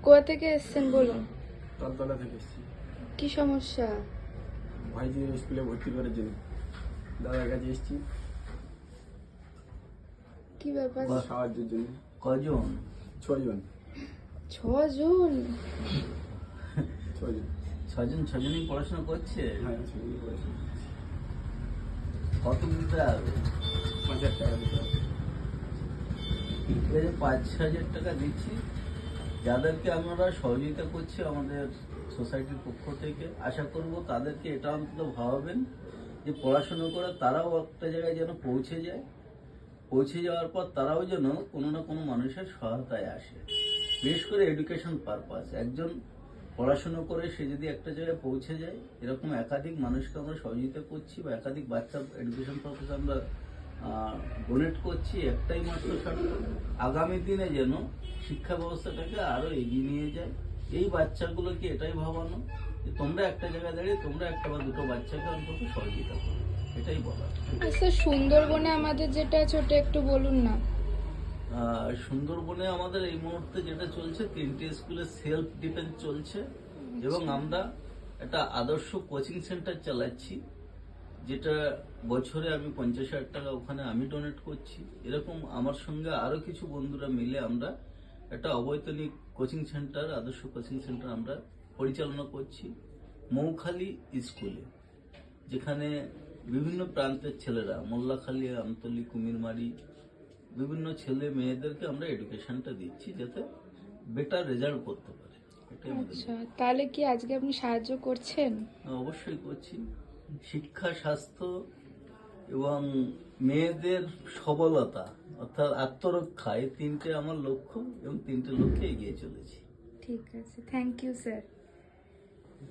কোথা থেকে এসেছেন বলুন? তালতলা থেকে এসেছি কি সমস্যা? ভাইজির স্কুলে ভর্তি করার জন্য দাদার কাছে এসেছি কি ব্যাপার? সাহায্যের জন্য। কজন? 6 জন। 6 জন? 6 জন। ছজনই পড়াশোনা করছে। হ্যাঁ 6 জন করেছে। কত দিতে হবে? 5,000 টাকা দিতে হবে। 5,000 টাকা দিচ্ছি। যাদেরকে আমরা সহযোগিতা করছি আমাদের সোসাইটির পক্ষ থেকে, আশা করব তাদেরকে এটা অন্তত ভাবাবেন যে পড়াশোনা করে তারাও একটা জায়গায় যেন পৌঁছে যায়, পৌঁছে যাওয়ার পর তারাও যেন কোনো না কোনো মানুষের সহায়তায় আসে। বিশেষ করে এডুকেশন পারপাস, একজন পড়াশোনা করে সে যদি একটা জায়গায় পৌঁছে যায়, এরকম একাধিক মানুষকে আমরা সহযোগিতা করছি বা একাধিক বাচ্চার এডুকেশন পারপাসে আমরা ডোনেট করছি। একটাই মাত্র শর্ত, আগামী দিনে যেন শিক্ষা ব্যবস্থাটাকে আরো এগিয়ে নিয়ে যায়। এই বাচ্চাগুলোকে এটাই ভাবানো যে তোমরা একটা জায়গায় দাঁড়িয়ে তোমরা একটা বা দুটো বাচ্চাকে অন্তত সহযোগিতা করো, এটাই বলা। আচ্ছা, সুন্দরবনে আমাদের যেটা আছে ওটা একটু বলুন না। সুন্দরবনে আমাদের এই মুহূর্তে যেটা চলছে, 3টে স্কুলে সেলফ ডিফেন্স চলছে এবং আমরা একটা আদর্শ কোচিং সেন্টার চালাচ্ছি, যেটা বছরে আমি 50,000 টাকা ওখানে আমি ডোনেট করছি। এরকম আমার সঙ্গে আরো কিছু বন্ধুরা মিলে আমরা একটা অবৈতনিক কোচিং সেন্টার, আদর্শ কোচিং সেন্টার আমরা পরিচালনা করছি মৌখালী স্কুলে, যেখানে বিভিন্ন প্রান্তের ছেলেরা, মোল্লাখালী, আমতলী, কুমিরমারি, বিভিন্ন ছেলে মেয়েদেরকে আমরা এডুকেশনটা দিচ্ছি যাতে বেটার রেজাল্ট করতে পারে। এটাই আমাদের। আচ্ছা, তাহলে কি আজকে আপনি সাহায্য করছেন? অবশ্যই করছি। শিক্ষা, স্বাস্থ্য এবং মেয়েদের সবলতা অর্থাৎ আত্মরক্ষা, এই 3টে আমার লক্ষ্য এবং 3টে লক্ষ্যে এগিয়ে চলেছি। ঠিক আছে, থ্যাংক ইউ স্যার।